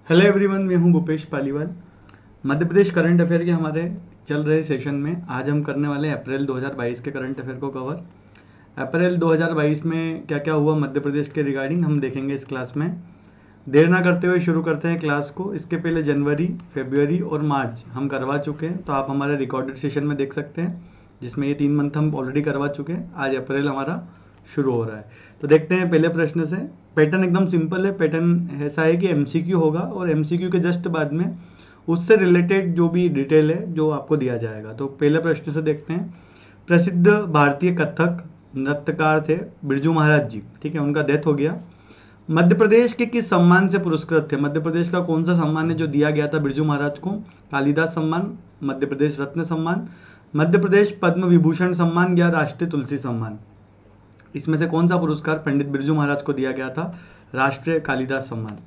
Hello everyone, मैं हूं Bhupesh Paliwal. Madhya Pradesh current affair के हमारे चल रहे सेशन में आज हम करने वाले हैं अप्रैल 2022 के करंट अफेयर को कवर। अप्रैल 2022 में क्या क्या हुआ मध्य प्रदेश के रिगार्डिंग हम देखेंगे इस क्लास में। देर ना करते हुए शुरू करते हैं क्लास को। इसके पहले जनवरी, फरवरी और मार्च हम करवा चुके हैं, तो आप हमारे रिकॉर्डेड सेशन में देख सकते हैं, जिसमें ये 3 मंथ हम ऑलरेडी करवा चुके हैं। आज अप्रैल हमारा शुरू हो रहा है, तो देखते हैं पहले प्रश्न से। पैटर्न एकदम सिंपल है। पैटर्न ऐसा है कि एमसीक्यू होगा और एमसीक्यू के जस्ट बाद में उससे रिलेटेड जो भी डिटेल है जो आपको दिया जाएगा। तो पहले प्रश्न से देखते हैं। प्रसिद्ध भारतीय कथक नृत्यकार थे बिरजू महाराज जी, ठीक है, उनका डेथ हो गया। मध्य प्रदेश के किस सम्मान से पुरस्कृत थे? मध्य प्रदेश का कौन सा सम्मान है जो दिया गया था बिरजू महाराज को? कालिदास सम्मान, मध्य प्रदेश रत्न सम्मान, मध्य प्रदेश पद्म विभूषण सम्मान या राष्ट्रीय तुलसी सम्मान? इसमें से कौन सा पुरस्कार पंडित बिरजू महाराज को दिया गया था? राष्ट्रीय कालिदास सम्मान।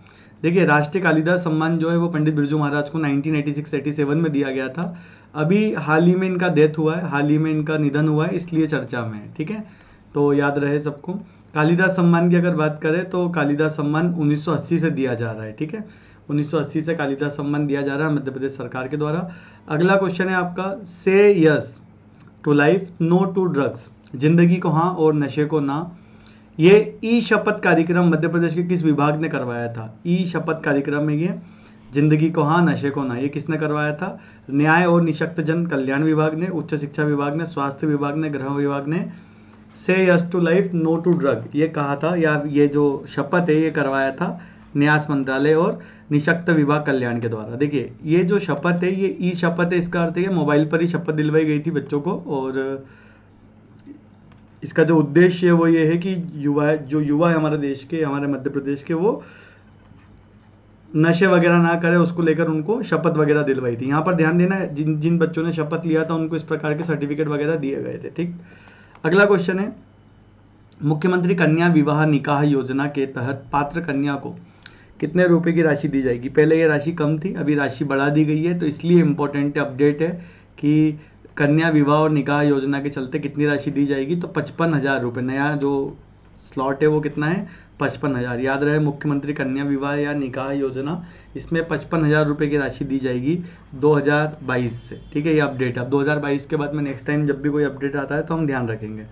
देखिए, राष्ट्रीय कालिदास सम्मान जो है वो पंडित बिरजू महाराज को 1986-87 में दिया गया था। अभी हाल ही में इनका डेथ हुआ है, हाल ही में इनका निधन हुआ है, इसलिए चर्चा में है, ठीक है, तो याद रहे सबको। कालिदास सम्मान की अगर बात करें तो कालिदास सम्मान 1980 से दिया जा रहा है, ठीक है, 1980 से कालिदास सम्मान दिया जा रहा है मध्य प्रदेश सरकार के द्वारा। अगला क्वेश्चन है आपका, say yes to life no to drugs, जिंदगी को हाँ और नशे को ना, ये ई शपथ कार्यक्रम मध्य प्रदेश के किस विभाग ने करवाया था? ई शपथ कार्यक्रम में ये जिंदगी को हाँ नशे को ना, ये किसने करवाया था? न्याय और निशक्तजन कल्याण विभाग ने, उच्च शिक्षा विभाग ने, स्वास्थ्य विभाग ने, गृह विभाग ने say yes to life no to drug ये कहा था, या ये जो शपथ है ये करवाया था न्यास मंत्रालय और निशक्त विभाग कल्याण के द्वारा। देखिए, ये जो शपथ है ये ई शपथ है, इसका अर्थ है कि मोबाइल पर ही शपथ दिलवाई गई थी बच्चों को, और इसका जो उद्देश्य है वो ये है कि युवा है हमारे देश के, हमारे मध्य प्रदेश के, वो नशे वगैरह ना करे, उसको लेकर उनको शपथ वगैरह दिलवाई थी। यहाँ पर ध्यान देना, जिन जिन बच्चों ने शपथ लिया था उनको इस प्रकार के सर्टिफिकेट वगैरह दिए गए थे, ठीक। अगला क्वेश्चन है, मुख्यमंत्री कन्या विवाह निकाह योजना के तहत पात्र कन्या को कितने रुपए की राशि दी जाएगी? पहले ये राशि कम थी, अभी राशि बढ़ा दी गई है, तो इसलिए इम्पोर्टेंट अपडेट है कि कन्या विवाह और निकाह योजना के चलते कितनी राशि दी जाएगी? तो 55,000 रुपये। नया जो स्लॉट है वो कितना है? 55,000। याद रहे, मुख्यमंत्री कन्या विवाह या निकाह योजना, इसमें 55,000 रुपये की राशि दी जाएगी 2022 से, ठीक है, ये अपडेट है। अब 2022 के बाद में नेक्स्ट टाइम जब भी कोई अपडेट आता है तो हम ध्यान रखेंगे।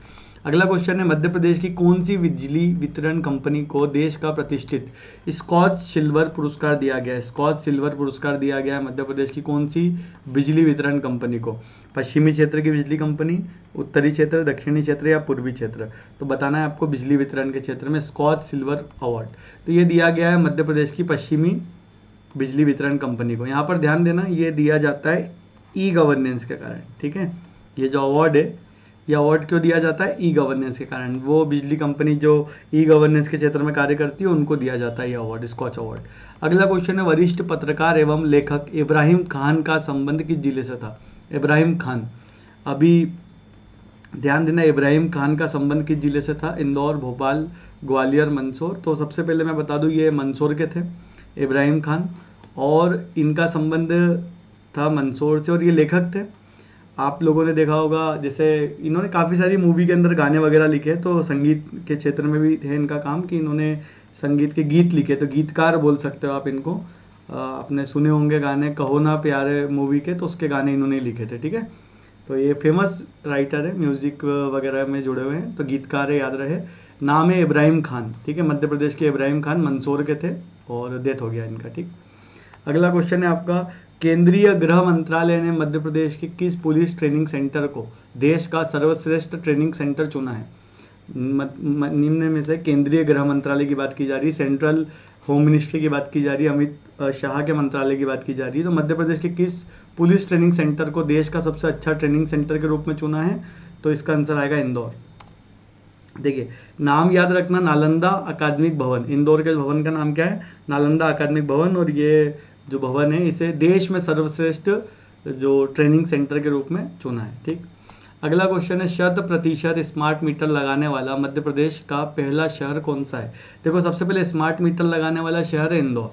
अगला क्वेश्चन है, मध्य प्रदेश की कौन सी बिजली वितरण कंपनी को देश का प्रतिष्ठित स्कॉच सिल्वर पुरस्कार दिया गया है? स्कॉच सिल्वर पुरस्कार दिया गया है मध्य प्रदेश की कौन सी बिजली वितरण कंपनी को? पश्चिमी क्षेत्र की बिजली कंपनी, उत्तरी क्षेत्र, दक्षिणी क्षेत्र या पूर्वी क्षेत्र? तो बताना है आपको बिजली वितरण के क्षेत्र में स्कॉच सिल्वर अवार्ड, तो ये दिया गया है मध्य प्रदेश की पश्चिमी बिजली वितरण कंपनी को। यहाँ पर ध्यान देना, ये दिया जाता है ई गवर्नेंस के कारण, ठीक है। ये जो अवार्ड है, ये अवार्ड क्यों दिया जाता है? ई गवर्नेंस के कारण। वो बिजली कंपनी जो ई गवर्नेंस के क्षेत्र में कार्य करती है उनको दिया जाता है ये अवार्ड, स्कॉच अवार्ड। अगला क्वेश्चन है, वरिष्ठ पत्रकार एवं लेखक इब्राहिम खान का संबंध किस जिले से था? इब्राहिम खान, अभी ध्यान देना, इब्राहिम खान का संबंध किस जिले से था? इंदौर, भोपाल, ग्वालियर, मंदसौर। तो सबसे पहले मैं बता दूं, ये मंदसौर के थे इब्राहिम खान, और इनका संबंध था मंदसौर से, और ये लेखक थे। आप लोगों ने देखा होगा, जैसे इन्होंने काफ़ी सारी मूवी के अंदर गाने वगैरह लिखे, तो संगीत के क्षेत्र में भी है इनका काम कि इन्होंने संगीत के गीत लिखे, तो गीतकार बोल सकते हो आप इनको। आपने सुने होंगे गाने कहो ना प्यारे मूवी के, तो उसके गाने इन्होंने लिखे थे, ठीक है। तो ये फेमस राइटर है, म्यूज़िक वगैरह में जुड़े हुए हैं, तो गीतकार है, याद रहे। नाम है इब्राहिम खान, ठीक है, मध्य प्रदेश के इब्राहिम खान, मंदसौर के थे, और डेथ हो गया इनका, ठीक। अगला क्वेश्चन है आपका, केंद्रीय गृह मंत्रालय ने मध्य प्रदेश के किस पुलिस ट्रेनिंग सेंटर को देश का सर्वश्रेष्ठ ट्रेनिंग सेंटर चुना है? निम्न में से केंद्रीय गृह मंत्रालय की बात की जा रही है, सेंट्रल होम मिनिस्ट्री की बात की जा रही है, अमित शाह के मंत्रालय की बात की जा रही है, तो मध्य प्रदेश के किस पुलिस ट्रेनिंग सेंटर को देश का सबसे अच्छा ट्रेनिंग सेंटर के रूप में चुना है? तो इसका आंसर आएगा इंदौर। देखिए, नाम याद रखना, नालंदा अकादमिक भवन, इंदौर के भवन का नाम क्या है? नालंदा अकादमिक भवन, और ये जो भवन है इसे देश में सर्वश्रेष्ठ जो ट्रेनिंग सेंटर के रूप में चुना है, ठीक। अगला क्वेश्चन है, 100% स्मार्ट मीटर लगाने वाला मध्य प्रदेश का पहला शहर कौन सा है? देखो, सबसे पहले स्मार्ट मीटर लगाने वाला शहर है इंदौर,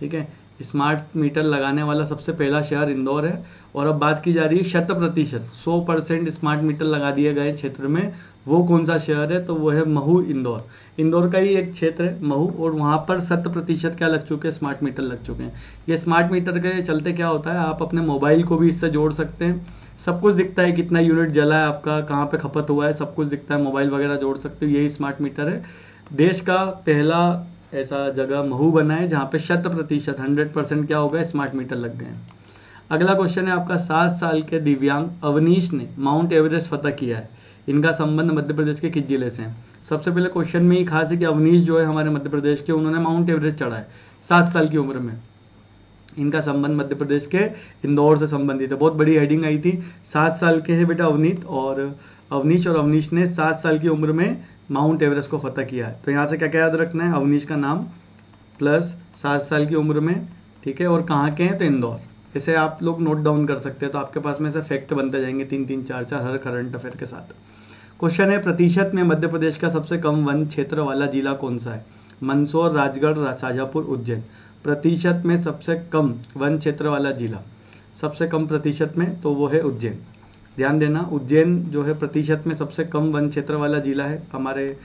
ठीक है, स्मार्ट मीटर लगाने वाला सबसे पहला शहर इंदौर है। और अब बात की जा रही है 100% 100% स्मार्ट मीटर लगा दिए गए क्षेत्र में वो कौन सा शहर है, तो वो है महू इंदौर। इंदौर का ही एक क्षेत्र है महू, और वहाँ पर 100% क्या लग चुके हैं, स्मार्ट मीटर लग चुके हैं। ये स्मार्ट मीटर के चलते क्या होता है, आप अपने मोबाइल को भी इससे जोड़ सकते हैं, सब कुछ दिखता है, कितना यूनिट जला है आपका, कहाँ पे खपत हुआ है, सब कुछ दिखता है, मोबाइल वगैरह जोड़ सकते हो, यही स्मार्ट मीटर है। देश का पहला ऐसा जगह महू बना है जहाँ पे 100% क्या हो गया, स्मार्ट मीटर लग गए हैं। अगला क्वेश्चन है आपका, 7 साल के दिव्यांग अवनीश ने माउंट एवरेस्ट फतह किया है, इनका संबंध मध्य प्रदेश के किस जिले से है। सबसे पहले क्वेश्चन में ही खास है कि अवनीश जो है हमारे मध्य प्रदेश के, उन्होंने माउंट एवरेस्ट चढ़ा है 7 साल की उम्र में। इनका संबंध मध्य प्रदेश के इंदौर से संबंधित है। बहुत बड़ी हेडिंग आई थी, 7 साल के हैं बेटा अवनीश और अवनीश ने 7 साल की उम्र में माउंट एवरेस्ट को फतह किया है। तो यहाँ से क्या क्या याद रखना है, अवनीश का नाम प्लस 7 साल की उम्र में, ठीक है, और कहाँ के हैं, तो इंदौर। इसे आप लोग नोट डाउन कर सकते हैं, तो आपके पास में से फैक्ट बनते जाएंगे 3-3, 4-4 हर करंट अफेयर के साथ। क्वेश्चन है, प्रतिशत में मध्य प्रदेश का सबसे कम वन क्षेत्र वाला जिला कौन सा है। मंदसौर, राजगढ़, शाजापुर, उज्जैन। प्रतिशत में सबसे कम वन क्षेत्र वाला जिला, सबसे कम प्रतिशत में, तो वो है उज्जैन। ध्यान देना, उज्जैन जो है प्रतिशत में सबसे कम वन क्षेत्र वाला जिला है हमारे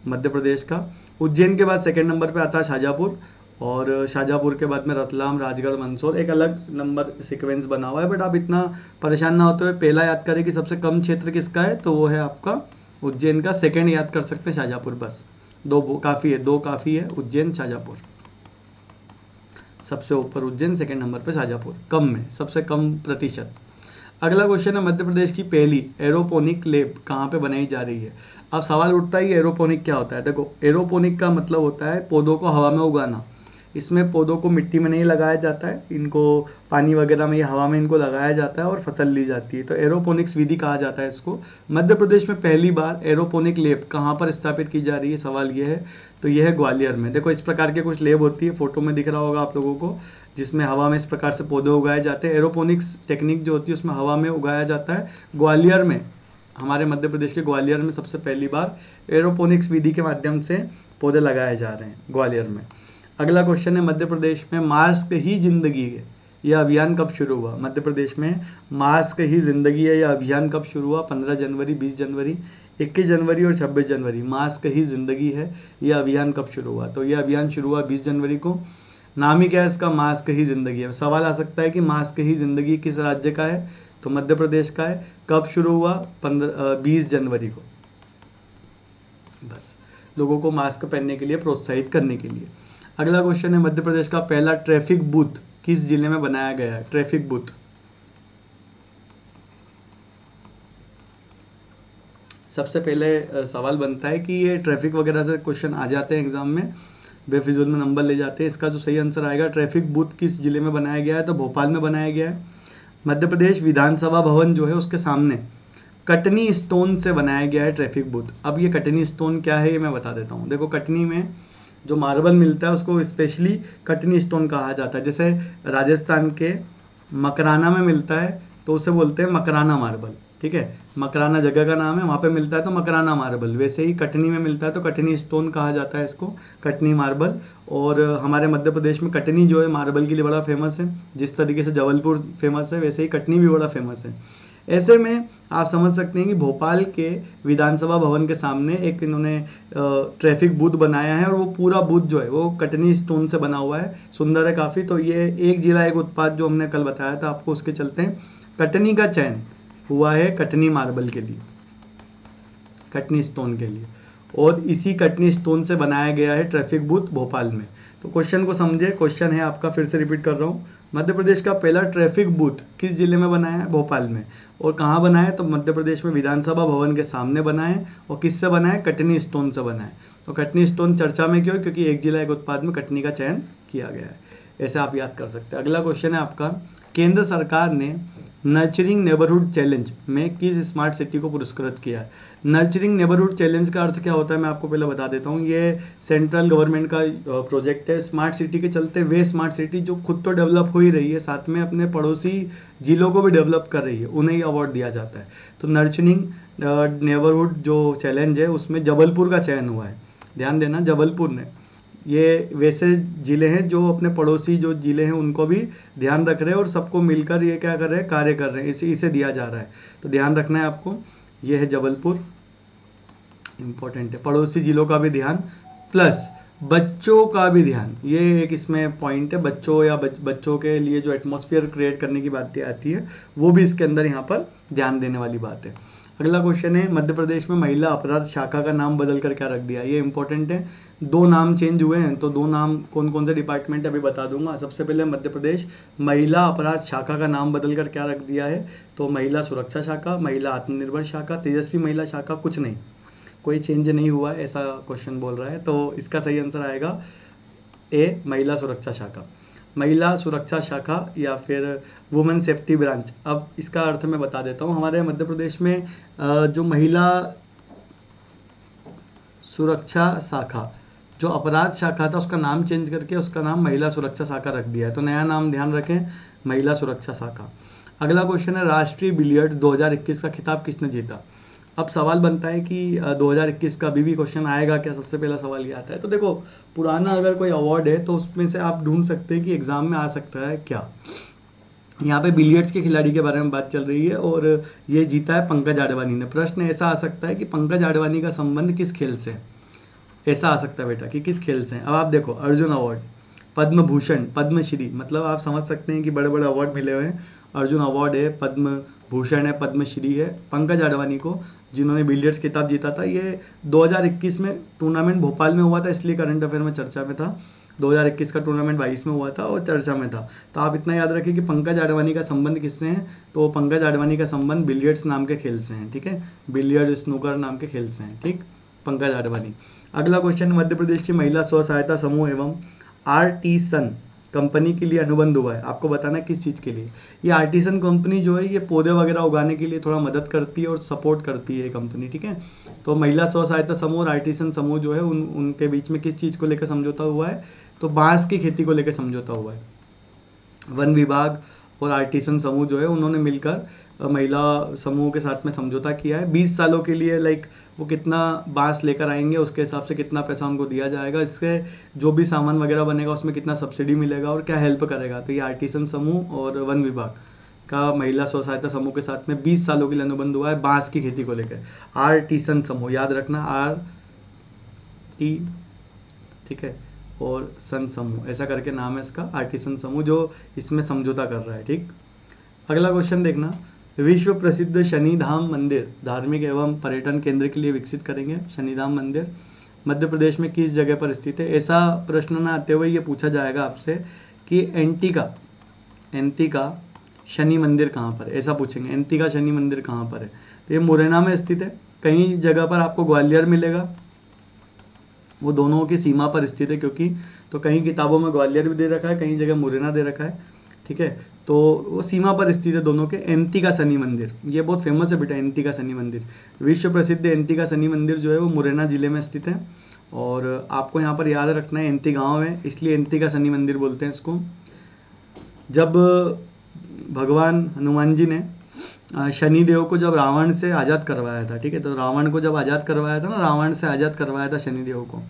मध्य प्रदेश का। उज्जैन के बाद सेकंड नंबर पे आता है शाजापुर, और शाजापुर के बाद में रतलाम, राजगढ़, मंदसौर, एक अलग नंबर सीक्वेंस बना हुआ है, बट आप इतना परेशान ना होते हुए पहला याद करें कि सबसे कम क्षेत्र किसका है, तो वो है आपका उज्जैन का। सेकंड याद कर सकते हैं शाजापुर, बस दो काफ़ी है, दो काफ़ी है, उज्जैन, शाजापुर। सबसे ऊपर उज्जैन, सेकंड नंबर पे शाजापुर, कम में सबसे कम प्रतिशत। अगला क्वेश्चन है, मध्य प्रदेश की पहली एरोपोनिक लैब कहाँ पे बनाई जा रही है। अब सवाल उठता है एरोपोनिक क्या होता है। देखो, एरोपोनिक का मतलब होता है पौधों को हवा में उगाना। इसमें पौधों को मिट्टी में नहीं लगाया जाता है, इनको पानी वगैरह में या हवा में इनको लगाया जाता है और फसल ली जाती है, तो एरोपोनिक्स विधि कहा जाता है इसको। मध्य प्रदेश में पहली बार एरोपोनिक लैब कहाँ पर स्थापित की जा रही है, सवाल ये है, तो ये है ग्वालियर में। देखो, इस प्रकार के कुछ लैब होती है, फोटो में दिख रहा होगा आप लोगों को, जिसमें हवा में इस प्रकार से पौधे उगाए जाते हैं। एरोपोनिक्स टेक्निक जो होती है उसमें हवा में उगाया जाता है। ग्वालियर में, हमारे मध्य प्रदेश के ग्वालियर में सबसे पहली बार एरोपोनिक्स विधि के माध्यम से पौधे लगाए जा रहे हैं ग्वालियर में। अगला क्वेश्चन है, मध्य प्रदेश में मास्क ही जिंदगी है, यह अभियान कब शुरू हुआ। मध्य प्रदेश में मास्क ही जिंदगी है, यह अभियान कब शुरू हुआ। 15 जनवरी, 20 जनवरी, 21 जनवरी और 26 जनवरी। मास्क ही जिंदगी है, यह अभियान कब शुरू हुआ, तो यह अभियान शुरू हुआ 20 जनवरी को। नाम ही क्या है इसका, मास्क ही जिंदगी है। सवाल आ सकता है कि मास्क ही जिंदगी किस राज्य का है, तो मध्य प्रदेश का है। कब शुरू हुआ, 20 जनवरी को, बस लोगों को मास्क पहनने के लिए प्रोत्साहित करने के लिए। अगला क्वेश्चन है, मध्य प्रदेश का पहला ट्रैफिक बूथ किस जिले में बनाया गया है। ट्रैफिक बूथ, सबसे पहले सवाल बनता है कि ये ट्रैफिक वगैरह से क्वेश्चन आ जाते हैं एग्जाम में, बेफिजूल में नंबर ले जाते हैं। इसका जो सही आंसर आएगा, ट्रैफिक बूथ किस जिले में बनाया गया है, तो भोपाल में बनाया गया है। मध्य प्रदेश विधानसभा भवन जो है उसके सामने कटनी स्टोन से बनाया गया है ट्रैफिक बूथ। अब ये कटनी स्टोन क्या है ये मैं बता देता हूँ। देखो, कटनी में जो मार्बल मिलता है उसको स्पेशली कटनी स्टोन कहा जाता है। जैसे राजस्थान के मकराना में मिलता है तो उसे बोलते हैं मकराना मार्बल, ठीक है, मकराना जगह का नाम है, वहाँ पे मिलता है तो मकराना मार्बल। वैसे ही कटनी में मिलता है तो कटनी स्टोन कहा जाता है इसको, कटनी मार्बल। और हमारे मध्य प्रदेश में कटनी जो है मार्बल के लिए बड़ा फेमस है। जिस तरीके से जबलपुर फेमस है वैसे ही कटनी भी बड़ा फेमस है। ऐसे में आप समझ सकते हैं कि भोपाल के विधानसभा भवन के सामने एक इन्होंने ट्रैफिक बूथ बनाया है, और वो पूरा बूथ जो है वो कटनी स्टोन से बना हुआ है, सुंदर है काफ़ी। तो ये एक जिला एक उत्पाद जो हमने कल बताया था आपको, उसके चलते कटनी का चयन हुआ है कटनी मार्बल के लिए, कटनी स्टोन के लिए, और इसी कटनी स्टोन से बनाया गया है ट्रैफिक बूथ भोपाल में। तो क्वेश्चन को समझे, क्वेश्चन है आपका, फिर से रिपीट कर रहा हूँ, मध्य प्रदेश का पहला ट्रैफिक बूथ किस जिले में बना है, भोपाल में। और कहाँ बना है, तो मध्य प्रदेश में विधानसभा भवन के सामने बना है, और किससे बना है, कटनी स्टोन से बना है। तो कटनी स्टोन चर्चा में क्यों, क्योंकि एक जिला एक उत्पाद में कटनी का चयन किया गया है, ऐसे आप याद कर सकते हैं। अगला क्वेश्चन है आपका, केंद्र सरकार ने नर्चरिंग नेबरहुड चैलेंज में किस स्मार्ट सिटी को पुरस्कृत किया है। नर्चरिंग नेबरहुड चैलेंज का अर्थ क्या होता है मैं आपको पहले बता देता हूँ। ये सेंट्रल गवर्नमेंट का प्रोजेक्ट है। स्मार्ट सिटी के चलते वे स्मार्ट सिटी जो खुद तो डेवलप हो ही रही है, साथ में अपने पड़ोसी जिलों को भी डेवलप कर रही है, उन्हें ही अवार्ड दिया जाता है। तो नर्चरिंग नेबरहुड जो चैलेंज है उसमें जबलपुर का चयन हुआ है। ध्यान देना, जबलपुर ने ये वैसे ज़िले हैं जो अपने पड़ोसी जो ज़िले हैं उनको भी ध्यान रख रहे हैं और सबको मिलकर ये क्या कर रहे हैं, कार्य कर रहे हैं, इसे दिया जा रहा है। तो ध्यान रखना है आपको, ये है जबलपुर, इम्पोर्टेंट है। पड़ोसी ज़िलों का भी ध्यान, प्लस बच्चों का भी ध्यान, ये एक इसमें पॉइंट है। बच्चों या बच्चों के लिए जो एटमॉस्फेयर क्रिएट करने की बातें आती है वो भी इसके अंदर यहाँ पर ध्यान देने वाली बात है। अगला क्वेश्चन है, मध्य प्रदेश में महिला अपराध शाखा का नाम बदल कर क्या रख दिया, ये इंपॉर्टेंट है। 2 नाम चेंज हुए हैं, तो 2 नाम कौन कौन से डिपार्टमेंट अभी बता दूंगा। सबसे पहले मध्य प्रदेश महिला अपराध शाखा का नाम बदल कर क्या रख दिया है, तो महिला सुरक्षा शाखा, महिला आत्मनिर्भर शाखा, तेजस्वी महिला शाखा, कुछ नहीं, कोई चेंज नहीं हुआ है, ऐसा क्वेश्चन बोल रहा है। तो इसका सही आंसर आएगा ए, महिला सुरक्षा शाखा। महिला सुरक्षा शाखा या फिर वुमेन सेफ्टी ब्रांच। अब इसका अर्थ मैं बता देता हूँ। हमारे मध्य प्रदेश में जो महिला सुरक्षा शाखा, जो अपराध शाखा था, उसका नाम चेंज करके उसका नाम महिला सुरक्षा शाखा रख दिया है। तो नया नाम ध्यान रखें, महिला सुरक्षा शाखा। अगला क्वेश्चन है, राष्ट्रीय बिलियर्ड्स 2021 का खिताब किसने जीता। अब सवाल बनता है कि 2021 का अभी भी क्वेश्चन आएगा क्या, सबसे पहला सवाल ये आता है। तो देखो, पुराना अगर कोई अवार्ड है तो उसमें से आप ढूंढ सकते हैं कि एग्जाम में आ सकता है क्या। यहाँ पे बिलियर्ड्स के खिलाड़ी के बारे में बात चल रही है और ये जीता है पंकज आडवाणी ने। प्रश्न ऐसा आ सकता है कि पंकज आडवाणी का संबंध किस खेल से है, ऐसा आ सकता है बेटा कि किस खेल से हैं। अब आप देखो, अर्जुन अवार्ड, पद्म भूषण, पद्मश्री, मतलब आप समझ सकते हैं कि बड़े बड़े अवार्ड मिले हुए हैं। अर्जुन अवार्ड है, पद्म भूषण है, पद्मश्री है। पंकज आडवाणी को, जिन्होंने बिलियर्ड्स खिताब जीता था, ये 2021 में टूर्नामेंट भोपाल में हुआ था, इसलिए करंट अफेयर में चर्चा में था। 2021 का टूर्नामेंट 22 में हुआ था और चर्चा में था। तो आप इतना याद रखिए कि पंकज आडवाणी का संबंध किससे है, तो पंकज आडवाणी का संबंध बिलियर्ड्स नाम के खेल से है। ठीक है, बिलियर्ड स्नूकर नाम के खेल से हैं। ठीक, पंकज आडवाणी। अगला क्वेश्चन, मध्य प्रदेश की महिला स्व सहायता समूह एवं आर्टिसन कंपनी के लिए अनुबंध हुआ है। आपको बताना है किस चीज़ के लिए। ये आर्टिसन कंपनी जो है ये पौधे वगैरह उगाने के लिए थोड़ा मदद करती है और सपोर्ट करती है ये कंपनी। ठीक है, तो महिला स्व सहायता समूह और आर्टिसन समूह जो है उनके बीच में किस चीज़ को लेकर समझौता हुआ है, तो बांस की खेती को लेकर समझौता हुआ है। वन विभाग और आर्टिसन समूह जो है उन्होंने मिलकर महिला समूह के साथ में समझौता किया है 20 सालों के लिए। लाइक वो कितना बांस लेकर आएंगे उसके हिसाब से कितना पैसा उनको दिया जाएगा, इससे जो भी सामान वगैरह बनेगा उसमें कितना सब्सिडी मिलेगा और क्या हेल्प करेगा। तो ये आर्टिसन समूह और वन विभाग का महिला स्व सहायता समूह के साथ में 20 सालों के लिए अनुबंध हुआ है बांस की खेती को लेकर। आर्टिसन समूह याद रखना, RT, ठीक है, और सन समूह, ऐसा करके नाम है इसका, आर्टिसन समूह, जो इसमें समझौता कर रहा है। ठीक, अगला क्वेश्चन देखना, विश्व प्रसिद्ध शनिधाम मंदिर धार्मिक एवं पर्यटन केंद्र के लिए विकसित करेंगे। शनिधाम मंदिर मध्य प्रदेश में किस जगह पर स्थित है। ऐसा प्रश्न ना आते हुए ये पूछा जाएगा आपसे कि एंटी का शनि मंदिर कहाँ पर है, ऐसा पूछेंगे। एंटी का शनि मंदिर कहाँ पर है, तो ये मुरैना में स्थित है। कई जगह पर आपको ग्वालियर मिलेगा, वो दोनों की सीमा पर स्थित है, क्योंकि तो कहीं किताबों में ग्वालियर भी दे रखा है, कहीं जगह मुरैना दे रखा है। ठीक है, तो वो सीमा पर स्थित है दोनों के। एंती का शनि मंदिर, ये बहुत फेमस है बेटा, एंती का शनि मंदिर। विश्व प्रसिद्ध एंती का शनि मंदिर जो है वो मुरैना जिले में स्थित है। और आपको यहाँ पर याद रखना है, एंती गाँव है इसलिए एंती का शनि मंदिर बोलते हैं इसको। जब भगवान हनुमान जी ने शनिदेव को जब रावण से आज़ाद करवाया था, ठीक है, तो रावण को जब आज़ाद करवाया था ना, रावण से आज़ाद करवाया था शनिदेव को,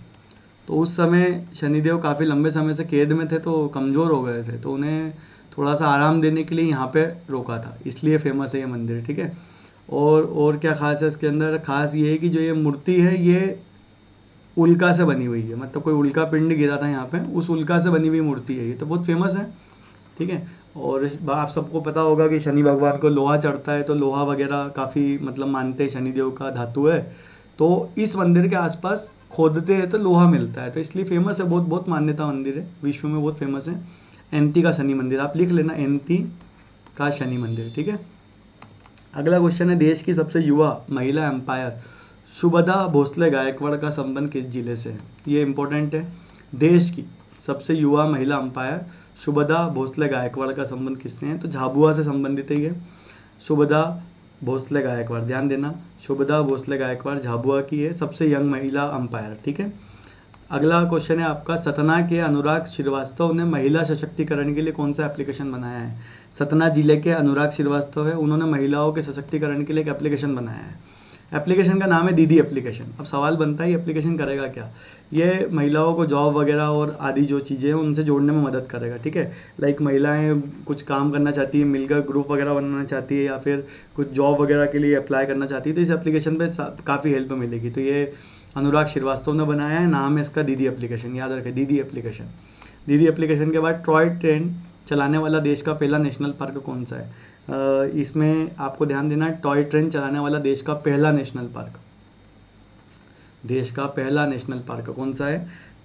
तो उस समय शनिदेव काफ़ी लंबे समय से कैद में थे, तो कमज़ोर हो गए थे, तो उन्हें थोड़ा सा आराम देने के लिए यहाँ पे रोका था, इसलिए फेमस है ये मंदिर। ठीक है, और क्या खास है इसके अंदर, खास ये है कि जो ये मूर्ति है ये उल्का से बनी हुई है, मतलब कोई उल्का पिंड गिरा था यहाँ पे, उस उल्का से बनी हुई मूर्ति है ये, तो बहुत फेमस है। ठीक है, और आप सबको पता होगा कि शनि भगवान को लोहा चढ़ता है, तो लोहा वगैरह काफ़ी मतलब मानते हैं, शनिदेव का धातु है, तो इस मंदिर के आसपास खोदते हैं तो लोहा मिलता है, तो इसलिए फेमस है, बहुत बहुत मान्यता मंदिर है, विश्व में बहुत फेमस है। एंती का शनि मंदिर आप लिख लेना, एंती का शनि मंदिर। ठीक है, अगला क्वेश्चन है, देश की सबसे युवा महिला एम्पायर शुभदा भोसले गायकवाड़ का संबंध किस जिले से है। ये इंपॉर्टेंट है, देश की सबसे युवा महिला अंपायर शुभदा भोसले गायकवाड़ का संबंध किससे है, तो झाबुआ से संबंधित है ये। शुभदा भोसले गायकवाड़, ध्यान देना, शुभदा भोसले गायकवाड़ झाबुआ की है, सबसे यंग महिला अंपायर। ठीक है, अगला क्वेश्चन है आपका, सतना के अनुराग श्रीवास्तव ने महिला सशक्तिकरण के लिए कौन सा एप्लीकेशन बनाया है। सतना जिले के अनुराग श्रीवास्तव है, उन्होंने महिलाओं के सशक्तिकरण के लिए एक एप्लीकेशन बनाया है। एप्लीकेशन का नाम है दीदी एप्लीकेशन। अब सवाल बनता है ये एप्लीकेशन करेगा क्या? ये महिलाओं को जॉब वगैरह और आदि जो चीज़ें हैं उनसे जोड़ने में मदद करेगा, ठीक है। लाइक महिलाएं कुछ काम करना चाहती है, मिलकर ग्रुप वगैरह बनाना चाहती है, या फिर कुछ जॉब वगैरह के लिए अप्लाई करना चाहती है, तो इस एप्लीकेशन पे काफ़ी हेल्प मिलेगी। तो ये अनुराग श्रीवास्तव ने बनाया है, नाम है इसका दीदी एप्लीकेशन, याद रखें दीदी एप्लीकेशन। दीदी एप्लीकेशन के बाद टॉय ट्रेन चलाने वाला देश का पहला नेशनल पार्क कौन सा है? इसमें आपको ध्यान देना, टॉय ट्रेन चलाने वाला देश का पहला नेशनल पार्क, देश का पहला नेशनल पार्क कौन सा है?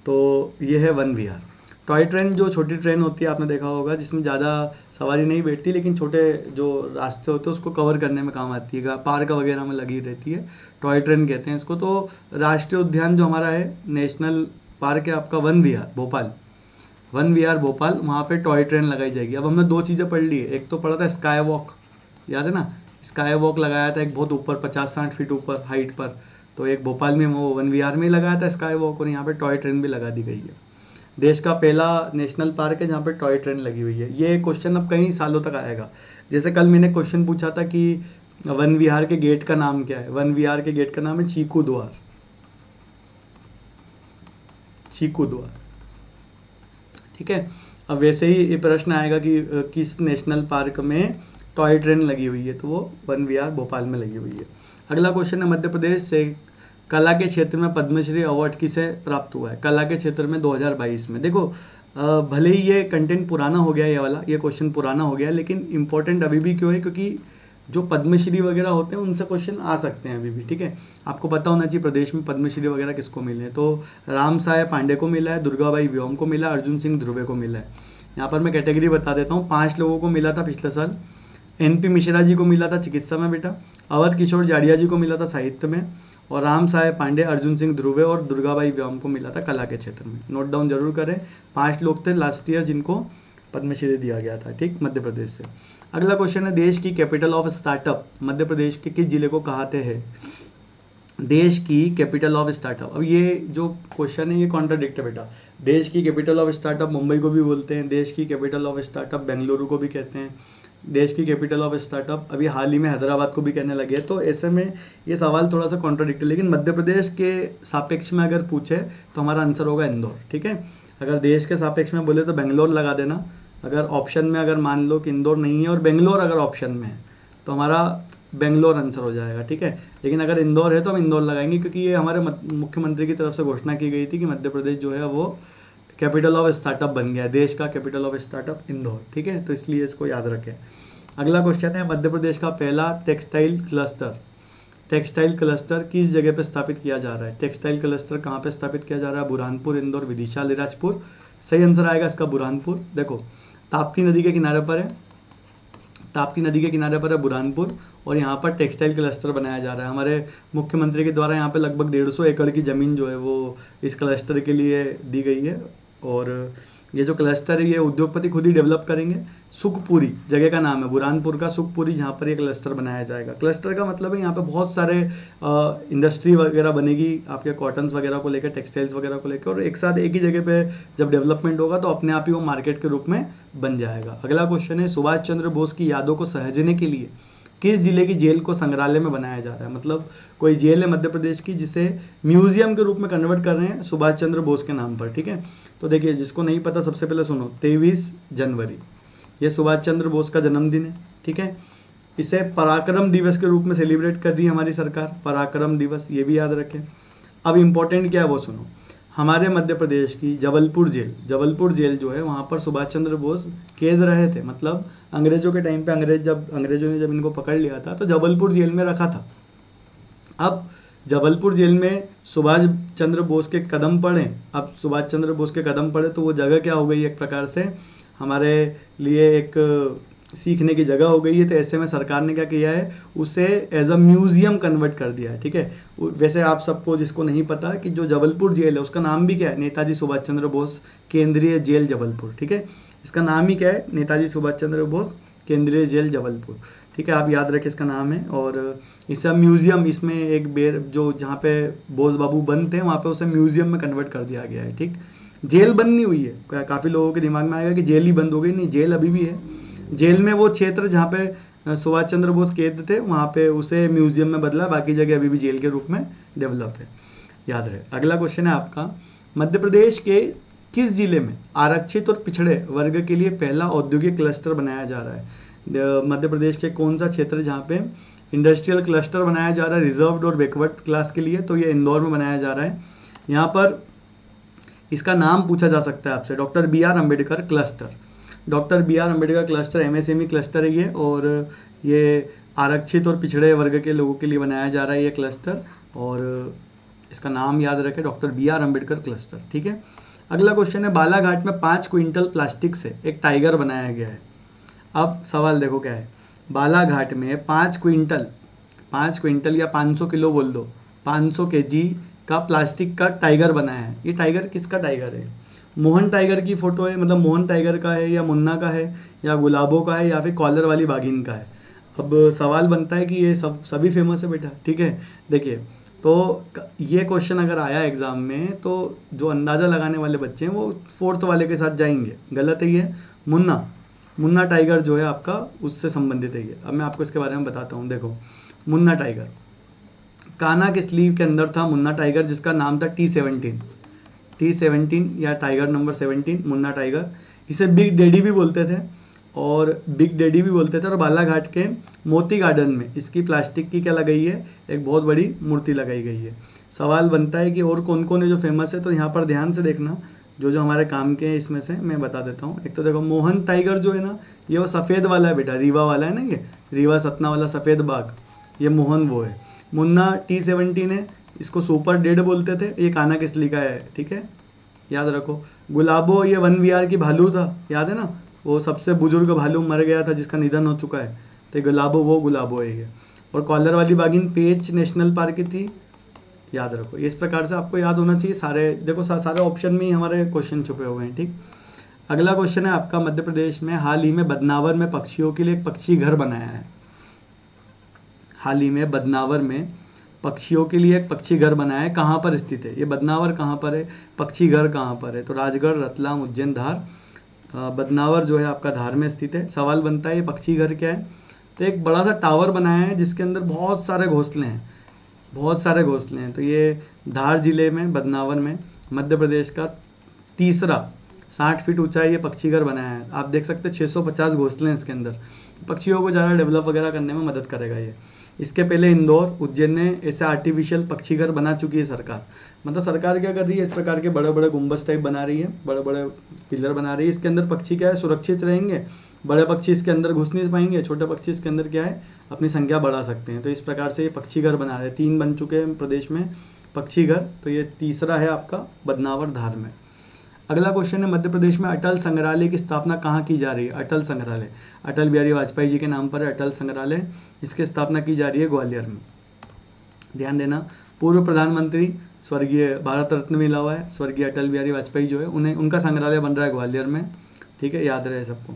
तो ये है वन विहार। टॉय ट्रेन जो छोटी ट्रेन होती है, आपने देखा होगा, जिसमें ज़्यादा सवारी नहीं बैठती, लेकिन छोटे जो रास्ते होते हैं उसको कवर करने में काम आती है, पार्क वगैरह में लगी रहती है, टॉय ट्रेन कहते हैं इसको। तो राष्ट्रीय उद्यान जो हमारा है, नेशनल पार्क है आपका वन विहार भोपाल, वन विहार भोपाल, वहाँ पे टॉय ट्रेन लगाई जाएगी। अब हमने दो चीज़ें पढ़ ली है, एक तो पढ़ा था स्काई वॉक, याद है ना, स्काई वॉक लगाया था एक बहुत ऊपर 50-60 फीट ऊपर हाइट पर, तो एक भोपाल में वो वन विहार में ही लगाया था स्काई वॉक, और यहाँ पे टॉय ट्रेन भी लगा दी गई है। देश का पहला नेशनल पार्क है जहाँ पे टॉय ट्रेन लगी हुई है। ये क्वेश्चन अब कई सालों तक आएगा। जैसे कल मैंने क्वेश्चन पूछा था कि वन विहार के गेट का नाम क्या है? वन विहार के गेट का नाम है चीकू द्वार, चीकू द्वार, ठीक है। अब वैसे ही ये प्रश्न आएगा कि किस नेशनल पार्क में टॉय ट्रेन लगी हुई है, तो वो वन विहार भोपाल में लगी हुई है। अगला क्वेश्चन है, मध्य प्रदेश से कला के क्षेत्र में पद्मश्री अवार्ड किसे प्राप्त हुआ है? कला के क्षेत्र में 2022 में। देखो भले ही ये कंटेंट पुराना हो गया, ये वाला ये क्वेश्चन पुराना हो गया, लेकिन इंपॉर्टेंट अभी भी क्यों है? क्योंकि जो पद्मश्री वगैरह होते हैं उनसे क्वेश्चन आ सकते हैं अभी भी, ठीक है। आपको पता होना चाहिए प्रदेश में पद्मश्री वगैरह किसको मिले हैं। तो राम साय पांडे को मिला है, दुर्गाबाई व्योम को मिला, अर्जुन सिंह ध्रुवे को मिला है। यहाँ पर मैं कैटेगरी बता देता हूँ, 5 लोगों को मिला था पिछले साल। NP मिश्रा जी को मिला था चिकित्सा में बेटा, अवध किशोर जाड़िया जी को मिला था साहित्य में, और राम साय पांडे, अर्जुन सिंह ध्रुवे और दुर्गाबाई व्योम को मिला था कला के क्षेत्र में। नोट डाउन जरूर करें, 5 लोग थे लास्ट ईयर जिनको पद्मश्री दिया गया था, ठीक, मध्य प्रदेश से। अगला क्वेश्चन है, देश की capital of startup Madhya Pradesh के किस जिले को कहते हैं? देश की कैपिटल ऑफ स्टार्टअप। अब ये जो क्वेश्चन है ये कॉन्ट्राडिक्ट है बेटा। देश की कैपिटल ऑफ स्टार्टअप मुंबई को भी बोलते हैं, देश की कैपिटल ऑफ स्टार्टअप बेंगलुरु को भी कहते हैं, देश की कैपिटल ऑफ स्टार्टअप अभी हाल ही में हैदराबाद को भी कहने लगे हैं। तो ऐसे में ये सवाल थोड़ा सा कॉन्ट्राडिक्ट है, लेकिन मध्य प्रदेश के सापेक्ष में अगर पूछे तो हमारा आंसर होगा इंदौर, ठीक है। अगर देश के सापेक्ष में बोले तो बेंगलोर लगा देना। अगर ऑप्शन में अगर मान लो कि इंदौर नहीं है और बेंगलोर अगर ऑप्शन में है तो हमारा बेंगलोर आंसर हो जाएगा, ठीक है। लेकिन अगर इंदौर है तो हम इंदौर लगाएंगे, क्योंकि ये हमारे मुख्यमंत्री की तरफ से घोषणा की गई थी कि मध्य प्रदेश जो है वो कैपिटल ऑफ स्टार्टअप बन गया है, देश का कैपिटल ऑफ स्टार्टअप इंदौर, ठीक है। तो इसलिए इसको याद रखें। अगला क्वेश्चन है, मध्य प्रदेश का पहला टेक्सटाइल क्लस्टर किस जगह पर स्थापित किया जा रहा है? टेक्सटाइल क्लस्टर कहाँ पे स्थापित किया जा रहा है? बुरहानपुर, इंदौर, विदिशा, अलीराजपुर। सही आंसर आएगा इसका बुरहानपुर। देखो ताप्ती नदी के किनारे पर है, ताप्ती नदी के किनारे पर है बुरहानपुर, और यहाँ पर टेक्सटाइल क्लस्टर बनाया जा रहा है। हमारे मुख्यमंत्री के द्वारा यहाँ पे लगभग 150 एकड़ की ज़मीन जो है वो इस क्लस्टर के लिए दी गई है, और ये जो क्लस्टर है ये उद्योगपति खुद ही डेवलप करेंगे। सुखपुरी जगह का नाम है, बुरहानपुर का सुखपुरी, जहाँ पर ये क्लस्टर बनाया जाएगा। क्लस्टर का मतलब है यहाँ पे बहुत सारे इंडस्ट्री वगैरह बनेगी आपके कॉटन्स वगैरह को लेकर, टेक्सटाइल्स वगैरह को लेकर, और एक साथ एक ही जगह पे जब डेवलपमेंट होगा तो अपने आप ही वो मार्केट के रूप में बन जाएगा। अगला क्वेश्चन है, सुभाष चंद्र बोस की यादों को सहेजने के लिए किस जिले की जेल को संग्रहालय में बनाया जा रहा है? मतलब कोई जेल है मध्य प्रदेश की जिसे म्यूजियम के रूप में कन्वर्ट कर रहे हैं सुभाष चंद्र बोस के नाम पर, ठीक है। तो देखिए जिसको नहीं पता सबसे पहले सुनो, 23 जनवरी ये सुभाष चंद्र बोस का जन्मदिन है, ठीक है। इसे पराक्रम दिवस के रूप में सेलिब्रेट कर रही है हमारी सरकार, पराक्रम दिवस, ये भी याद रखें। अब इम्पोर्टेंट क्या है वो सुनो, हमारे मध्य प्रदेश की जबलपुर जेल जो है वहाँ पर सुभाष चंद्र बोस कैद रहे थे। मतलब अंग्रेजों के टाइम पे अंग्रेजों ने जब इनको पकड़ लिया था तो जबलपुर जेल में रखा था। अब जबलपुर जेल में सुभाष चंद्र बोस के कदम पड़े, अब सुभाष चंद्र बोस के कदम पड़े तो वो जगह क्या हो गई, एक प्रकार से हमारे लिए एक सीखने की जगह हो गई है। तो ऐसे में सरकार ने क्या किया है, उसे एज अ म्यूजियम कन्वर्ट कर दिया है, ठीक है। वैसे आप सबको जिसको नहीं पता कि जो जबलपुर जेल है उसका नाम भी क्या है, नेताजी सुभाष चंद्र बोस केंद्रीय जेल जबलपुर, ठीक है। इसका नाम ही क्या है, नेताजी सुभाष चंद्र बोस केंद्रीय जेल जबलपुर, ठीक है। आप याद रखें इसका नाम है। और इसका म्यूजियम, इसमें एक जो जहाँ पे बोस बाबू बंद थे वहाँ पे उसे म्यूजियम में कन्वर्ट कर दिया गया है, ठीक। जेल बंद नहीं हुई है, काफ़ी लोगों के दिमाग में आएगा कि जेल ही बंद हो गई, नहीं, जेल अभी भी है। जेल में वो क्षेत्र जहाँ पे सुभाष चंद्र बोस कैद थे वहाँ पे उसे म्यूजियम में बदला, बाकी जगह अभी भी जेल के रूप में डेवलप है, याद रहे। अगला क्वेश्चन है आपका, मध्य प्रदेश के किस जिले में आरक्षित और पिछड़े वर्ग के लिए पहला औद्योगिक क्लस्टर बनाया जा रहा है? मध्य प्रदेश के कौन सा क्षेत्र जहाँ पे इंडस्ट्रियल क्लस्टर बनाया जा रहा है रिजर्व्ड और बैकवर्ड क्लास के लिए? तो ये इंदौर में बनाया जा रहा है। यहाँ पर इसका नाम पूछा जा सकता है आपसे, doctor B R Ambedkar cluster. Doctor B R Ambedkar cluster MSME cluster है ये, और ये आरक्षित और पिछड़े वर्ग के लोगों के लिए बनाया जा रहा है ये क्लस्टर, और इसका नाम याद रखें, doctor B R Ambedkar cluster. ठीक है। अगला क्वेश्चन है, बालाघाट में 5 क्विंटल प्लास्टिक से एक टाइगर बनाया गया है। अब सवाल देखो क्या है, बालाघाट में 5 क्विंटल या 500 किलो बोल दो, 500 केजी का प्लास्टिक का टाइगर बनाया है। ये टाइगर किसका टाइगर है? मोहन टाइगर की फोटो है, मतलब मोहन टाइगर का है या मुन्ना का है या गुलाबो का है या फिर कॉलर वाली बाघिन का है? अब सवाल बनता है कि ये सभी फेमस है बेटा। ठीक है, देखिए तो ये क्वेश्चन अगर आया एग्जाम में तो जो अंदाज़ा लगाने वाले बच्चे हैं वो 4th वाले के साथ जाएंगे। गलत है ये, मुन्ना टाइगर जो है आपका उससे संबंधित है ये। अब मैं आपको इसके बारे में बताता हूँ। देखो, मुन्ना टाइगर कान्हा के स्लीव के अंदर था मुन्ना टाइगर, जिसका नाम था T17 या टाइगर नंबर 17, मुन्ना टाइगर। इसे बिग डैडी भी बोलते थे और बालाघाट के मोती गार्डन में इसकी प्लास्टिक की क्या लगाई है, एक बहुत बड़ी मूर्ति लगाई गई है। सवाल बनता है कि और कौन कौन है जो फेमस है, तो यहाँ पर ध्यान से देखना जो हमारे काम के हैं, इसमें से मैं बता देता हूँ। एक तो देखो, मोहन टाइगर जो है ना, ये वो सफ़ेद वाला है बेटा, रीवा वाला है ना, ये रीवा सतना वाला सफ़ेद बाघ, ये मोहन वो है। मुन्ना T17 है, इसको सुपर डेड बोलते थे, ये कान्हा किसली का है। ठीक है, याद रखो। गुलाबो ये 1 विहार की भालू था, याद है ना, वो सबसे बुजुर्ग भालू मर गया था जिसका निधन हो चुका है, तो गुलाबो है ये। और कॉलर वाली बाघिन पेंच नेशनल पार्क की थी, याद रखो। इस प्रकार से आपको याद होना चाहिए सारे। देखो सारे ऑप्शन में ही हमारे क्वेश्चन छुपे हुए हैं। ठीक, अगला क्वेश्चन है आपका, मध्य प्रदेश में हाल ही में बदनावर में पक्षियों के लिए एक पक्षी घर बनाया है। हाल ही में बदनावर में पक्षियों के लिए एक पक्षी घर बनाया है, कहाँ पर स्थित है ये? बदनावर कहाँ पर है, पक्षी घर कहाँ पर है? तो राजगढ़, रतलाम, उज्जैन, धार। बदनावर जो है आपका धार में स्थित है। सवाल बनता है ये पक्षी घर क्या है? तो एक बड़ा सा टावर बनाया है जिसके अंदर बहुत सारे घोंसले हैं। तो ये धार जिले में, बदनावर में, मध्य प्रदेश का तीसरा 60 फीट ऊंचा ये पक्षी घर बनाया है। आप देख सकते हैं 650 घोंसले हैं इसके अंदर। पक्षियों को ज़्यादा डेवलप वगैरह करने में मदद करेगा ये। इसके पहले इंदौर, उज्जैन ने ऐसे आर्टिफिशियल पक्षी घर बना चुकी है सरकार। मतलब सरकार क्या कर रही है, इस प्रकार के बड़े बड़े गुंबज टाइप बना रही है, बड़े बड़े पिलर बना रही है। इसके अंदर पक्षी क्या है, सुरक्षित रहेंगे, बड़े पक्षी इसके अंदर घुस नहीं पाएंगे, छोटे पक्षी इसके अंदर क्या है, अपनी संख्या बढ़ा सकते हैं। तो इस प्रकार से ये पक्षी घर बना रहे हैं। 3 बन चुके हैं प्रदेश में पक्षी घर, तो ये तीसरा है आपका बदनावर धार में। अगला क्वेश्चन है, मध्य प्रदेश में अटल संग्रहालय की स्थापना कहाँ की जा रही है? अटल संग्रहालय अटल बिहारी वाजपेयी जी के नाम पर है अटल संग्रहालय, इसकी स्थापना की जा रही है ग्वालियर में। ध्यान देना, पूर्व प्रधानमंत्री स्वर्गीय भारत रत्न मिला हुआ है, स्वर्गीय अटल बिहारी वाजपेयी जो है, उनका संग्रहालय बन रहा है ग्वालियर में। ठीक है, याद रहे सबको।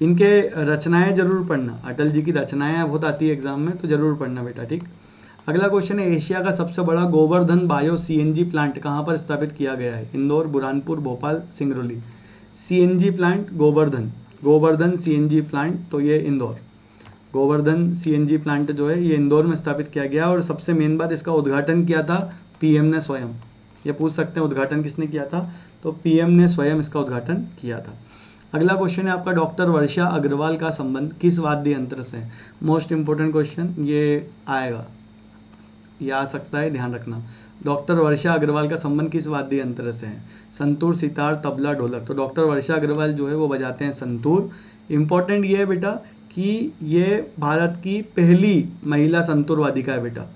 इनके रचनाएं जरूर पढ़ना, अटल जी की रचनाएं बहुत आती है एग्जाम में, तो जरूर पढ़ना बेटा। ठीक, अगला क्वेश्चन है, एशिया का सबसे बड़ा गोवर्धन बायो CNG प्लांट कहाँ पर स्थापित किया गया है? Indore, Burhanpur, Bhopal, Singrauli. CNG plant Govardhan CNG plant, तो ये इंदौर। गोवर्धन CNG प्लांट जो है ये इंदौर में स्थापित किया गया, और सबसे मेन बात, इसका उद्घाटन किया था PM ने स्वयं। ये पूछ सकते हैं उद्घाटन किसने किया था, तो PM ने स्वयं इसका उद्घाटन किया था। अगला क्वेश्चन है आपका, डॉक्टर वर्षा अग्रवाल का संबंध किस वाद्य यंत्र से? मोस्ट इंपोर्टेंट क्वेश्चन ये आएगा, ये आ सकता है, ध्यान रखना। डॉक्टर वर्षा अग्रवाल का संबंध किस वाद्य यंत्र से है? संतूर, सितार, तबला, ढोलक। तो डॉक्टर वर्षा अग्रवाल जो है वो बजाते हैं संतूर। इंपॉर्टेंट ये है बेटा कि ये भारत की पहली महिला संतूर वादिका है बेटा,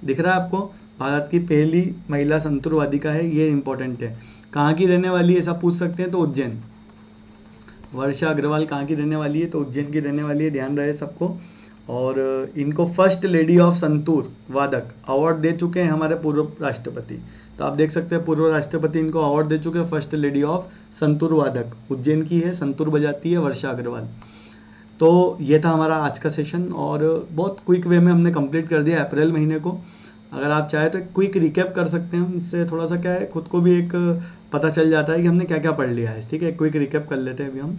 दिख रहा है आपको, भारत की पहली महिला संतूर वादिका है, ये इंपॉर्टेंट है। कहाँ की रहने वाली है ऐसा पूछ सकते हैं, तो उज्जैन। वर्षा अग्रवाल कहाँ की रहने वाली है, तो उज्जैन की रहने वाली है, ध्यान रहे सबको। और इनको फर्स्ट लेडी ऑफ संतूर वादक अवार्ड दे चुके हैं हमारे पूर्व राष्ट्रपति। तो आप देख सकते हैं पूर्व राष्ट्रपति इनको अवार्ड दे चुके हैं, फर्स्ट लेडी ऑफ संतूर वादक, उज्जैन की है, संतूर बजाती है वर्षा अग्रवाल। तो ये था हमारा आज का सेशन, और बहुत क्विक वे में हमने कंप्लीट कर दिया अप्रैल महीने को। अगर आप चाहे तो क्विक रिकैप कर सकते हैं, इससे थोड़ा सा क्या है, खुद को भी एक पता चल जाता है कि हमने क्या क्या पढ़ लिया है। ठीक है, क्विक रिकैप कर लेते हैं अभी हम।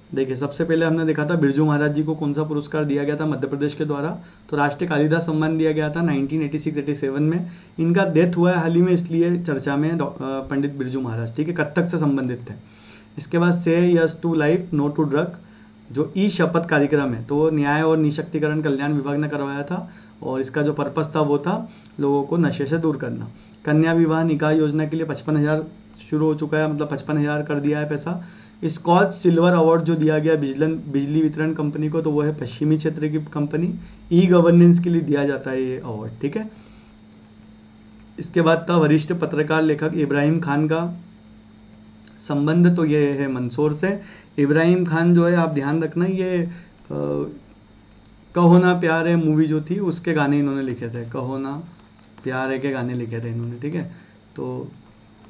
देखिए सबसे पहले हमने देखा था बिरजू महाराज जी को कौन सा पुरस्कार दिया गया था मध्य प्रदेश के द्वारा, तो राष्ट्रीय कालिदास सम्मान दिया गया था 1986-87 में। इनका डेथ हुआ है हाल ही में, इसलिए चर्चा में पंडित बिरजू महाराज, ठीक है, कथक से संबंधित थे। इसके बाद say yes to life no to drug, जो ई शपथ कार्यक्रम है तो वो न्याय और निशक्तिकरण कल्याण विभाग ने करवाया था, और इसका जो पर्पस था वो था लोगों को नशे से दूर करना। कन्या विवाह निकाह योजना के लिए 55,000 शुरू हो चुका है, मतलब 55,000 कर दिया है पैसा। स्कॉच सिल्वर अवार्ड जो दिया गया बिजली वितरण कंपनी को, तो वो है पश्चिमी क्षेत्र की कंपनी, ई गवर्नेंस के लिए दिया जाता है ये अवार्ड, ठीक है। इसके बाद था वरिष्ठ पत्रकार लेखक इब्राहिम खान का संबंध, तो ये है मंदसौर से। इब्राहिम खान जो है आप ध्यान रखना, ये कहो ना प्यार है मूवी जो थी उसके गाने इन्होंने लिखे थे, कहो ना प्यार है के गाने लिखे थे इन्होंने, ठीक है। तो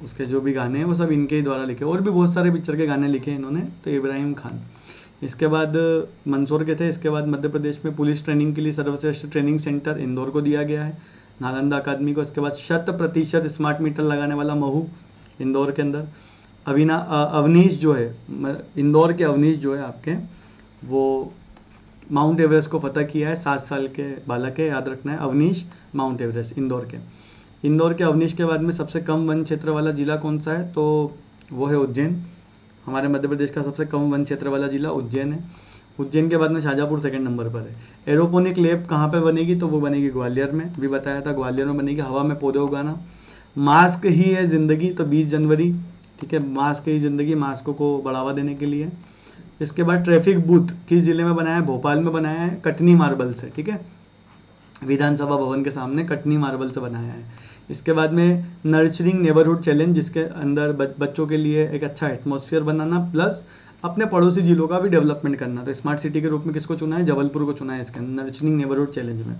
उसके जो भी गाने हैं वो सब इनके ही द्वारा लिखे, और भी बहुत सारे पिक्चर के गाने लिखे इन्होंने, तो इब्राहिम खान। इसके बाद मंदसौर के थे। इसके बाद मध्य प्रदेश में पुलिस ट्रेनिंग के लिए सर्वश्रेष्ठ ट्रेनिंग सेंटर इंदौर को दिया गया है, नालंदा अकादमी को। इसके बाद 100% स्मार्ट मीटर लगाने वाला महू इंदौर के अंदर। अवनीश जो है, इंदौर के अवनीश जो है आपके, वो माउंट एवरेस्ट को फतह किया है, 7 साल के बालक है, याद रखना है, अवनीश माउंट एवरेस्ट इंदौर के। इंदौर के अवनीश के बाद में सबसे कम वन क्षेत्र वाला जिला कौन सा है, तो वो है उज्जैन। हमारे मध्य प्रदेश का सबसे कम वन क्षेत्र वाला जिला उज्जैन है। उज्जैन के बाद में शाजापुर सेकंड नंबर पर है। एरोपोनिक लैब कहाँ पे बनेगी, तो वो बनेगी ग्वालियर में, भी बताया था, ग्वालियर में बनेगी, हवा में पौधे उगाना। मास्क ही है ज़िंदगी, तो 20 जनवरी, ठीक है, मास्क ही ज़िंदगी, मास्क को बढ़ावा देने के लिए। इसके बाद ट्रैफिक बूथ किस जिले में बनाया है, भोपाल में बनाया है, कटनी मार्बल से, ठीक है, विधानसभा भवन के सामने कटनी मार्बल से बनाया है। इसके बाद में नर्चरिंग नेबरहुड चैलेंज, जिसके अंदर बच्चों के लिए एक अच्छा एटमॉस्फेयर बनाना, प्लस अपने पड़ोसी जिलों का भी डेवलपमेंट करना। तो स्मार्ट सिटी के रूप में किसको चुना है, जबलपुर को चुना है इसके अंदर नर्चरिंग नेबरहुड चैलेंज में।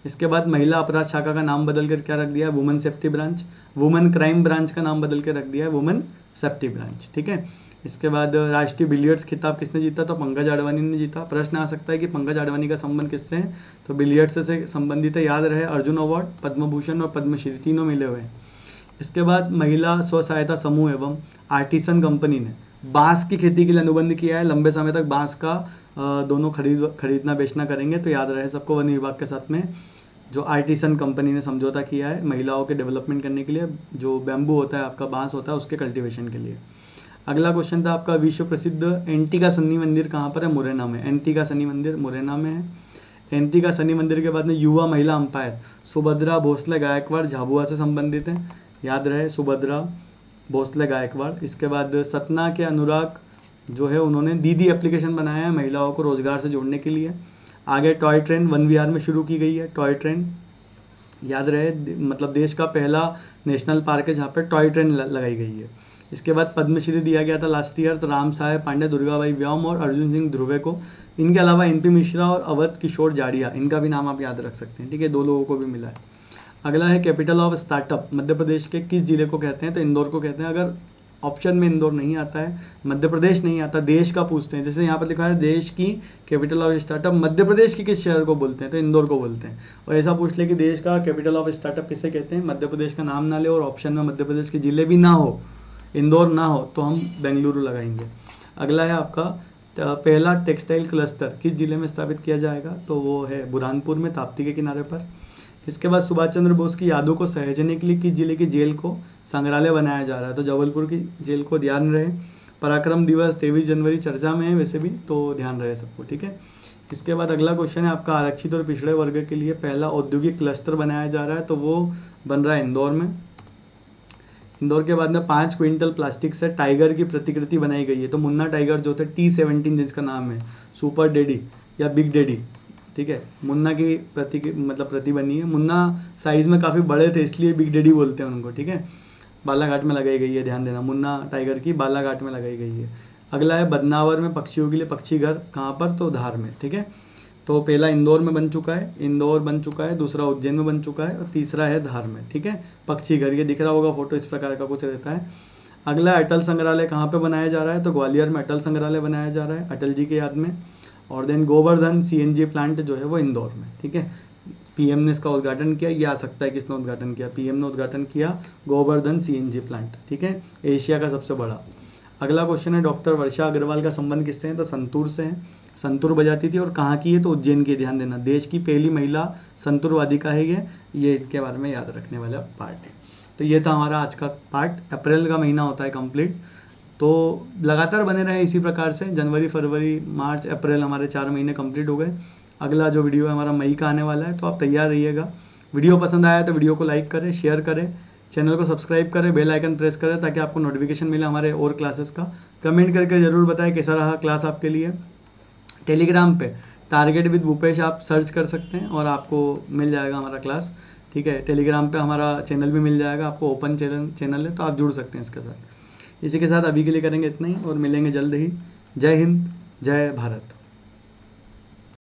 इसके बाद महिला अपराध शाखा का नाम बदल कर क्या रख दिया है, women safety branch. Women crime branch का नाम बदल के रख दिया है वुमेन सेफ्टी ब्रांच, ठीक है। इसके बाद राष्ट्रीय बिलियर्ड्स खिताब किसने जीता, तो पंकज आडवाणी ने जीता। प्रश्न आ सकता है कि पंकज आडवाणी का संबंध किससे है, तो बिलियर्ड्स से संबंधित है, याद रहे, अर्जुन अवार्ड, पद्म भूषण और पद्मश्री तीनों मिले हुए हैं। इसके बाद महिला स्व सहायता समूह एवं आर्टिसन कंपनी ने बांस की खेती के लिए अनुबंध किया है। लंबे समय तक बांस का दोनों खरीदना बेचना करेंगे, तो याद रहे सबको, वन विभाग के साथ में जो आर्टिसन कंपनी ने समझौता किया है महिलाओं के डेवलपमेंट करने के लिए, जो बैम्बू होता है आपका, बांस होता है, उसके कल्टीवेशन के लिए। अगला क्वेश्चन था आपका, विश्व प्रसिद्ध एंटिका शनि मंदिर कहाँ पर है, मुरैना में। एंटिका शनि मंदिर मुरैना में है। एंटिका शनि मंदिर के बाद में युवा महिला अंपायर सुभद्रा भोसले गायकवाड़ झाबुआ से संबंधित है, याद रहे, सुभद्रा भोसले गायकवाड़। इसके बाद सतना के अनुराग जो है, उन्होंने दीदी एप्लीकेशन बनाया है महिलाओं को रोजगार से जोड़ने के लिए। आगे टॉय ट्रेन वन विहार में शुरू की गई है, टॉय ट्रेन, याद रहे, मतलब देश का पहला नेशनल पार्क है जहाँ पर टॉय ट्रेन लगाई गई है। इसके बाद पद्मश्री दिया गया था लास्ट ईयर, तो राम साहेब पांडे, दुर्गाबाई व्योम और अर्जुन सिंह ध्रुवे को। इनके अलावा एनपी मिश्रा और अवध किशोर जाड़िया, इनका भी नाम आप याद रख सकते हैं, ठीक है, 2 लोगों को भी मिला है। अगला है capital of startup, Madhya Pradesh के किस जिले को कहते हैं, तो इंदौर को कहते हैं। अगर ऑप्शन में इंदौर नहीं आता है, मध्य प्रदेश नहीं आता, देश का पूछते हैं, जैसे यहाँ पर लिखा है देश की capital of startup, Madhya Pradesh के किस शहर को बोलते हैं, तो इंदौर को बोलते हैं। और ऐसा पूछ ले कि देश का कैपिटल ऑफ स्टार्टअप किसे कहते हैं, मध्य प्रदेश का नाम ना ले और ऑप्शन में मध्य प्रदेश के जिले भी ना हो, इंदौर ना हो, तो हम बेंगलुरु लगाएंगे। अगला है आपका पहला टेक्सटाइल क्लस्टर किस जिले में स्थापित किया जाएगा, तो वो है बुरहानपुर में, ताप्ती के किनारे पर। इसके बाद सुभाष चंद्र बोस की यादों को सहेजने के लिए किस जिले की जेल को संग्रहालय बनाया जा रहा है, तो जबलपुर की जेल को, ध्यान रहे। पराक्रम दिवस 23 जनवरी चर्चा में है वैसे भी, तो ध्यान रहे सबको, ठीक है। इसके बाद अगला क्वेश्चन है आपका, आरक्षित और पिछड़े वर्ग के लिए पहला औद्योगिक क्लस्टर बनाया जा रहा है, तो वो बन रहा है इंदौर में। इंदौर के बाद में 5 क्विंटल प्लास्टिक से टाइगर की प्रतिकृति बनाई गई है, तो मुन्ना टाइगर जो थे T-17 जिसका नाम है, सुपर डैडी या बिग डैडी, ठीक है, मुन्ना की प्रति बनी है। मुन्ना साइज में काफ़ी बड़े थे, इसलिए बिग डैडी बोलते हैं उनको, ठीक है। बालाघाट में लगाई गई है, ध्यान देना, मुन्ना टाइगर की बालाघाट में लगाई गई है। अगला है बदनावर में पक्षियों के लिए पक्षी घर कहाँ पर, तो धार में, ठीक है। तो पहला इंदौर में बन चुका है, इंदौर बन चुका है, दूसरा उज्जैन में बन चुका है और तीसरा है धार में, ठीक है। पक्षी घर, ये दिख रहा होगा फोटो, इस प्रकार का कुछ रहता है। अगला अटल संग्रहालय कहाँ पे बनाया जा रहा है, तो ग्वालियर में अटल संग्रहालय बनाया जा रहा है अटल जी के याद में। और देन गोवर्धन CNG प्लांट जो है वो इंदौर में, ठीक है। PM ने इसका उद्घाटन किया, ये आ सकता है किसने उद्घाटन किया, PM ने उद्घाटन किया गोवर्धन CNG प्लांट, ठीक है, एशिया का सबसे बड़ा। अगला क्वेश्चन है डॉक्टर वर्षा अग्रवाल का संबंध किससे है? तो संतूर से है। संतूर बजाती थी और कहाँ की है? तो उज्जैन की। ध्यान देना, देश की पहली महिला संतूर वादिका है ये इसके बारे में याद रखने वाला पार्ट है। तो ये था हमारा आज का पार्ट। अप्रैल का महीना होता है कंप्लीट, तो लगातार बने रहे इसी प्रकार से। जनवरी, फरवरी, मार्च, अप्रैल, हमारे 4 महीने कंप्लीट हो गए। अगला जो वीडियो है हमारा मई का आने वाला है, तो आप तैयार रहिएगा। वीडियो पसंद आया तो वीडियो को लाइक करें, शेयर करें, चैनल को सब्सक्राइब करें, बेल आइकन प्रेस करें ताकि आपको नोटिफिकेशन मिले हमारे और क्लासेस का। कमेंट करके ज़रूर बताएं कैसा रहा क्लास आपके लिए। टेलीग्राम पे टारगेट विद भूपेश आप सर्च कर सकते हैं और आपको मिल जाएगा हमारा क्लास। ठीक है, टेलीग्राम पे हमारा चैनल भी मिल जाएगा आपको, ओपन चैनल है, तो आप जुड़ सकते हैं इसके साथ। इसी के साथ अभी के लिए करेंगे इतना ही और मिलेंगे जल्द ही। जय हिंद, जय भारत।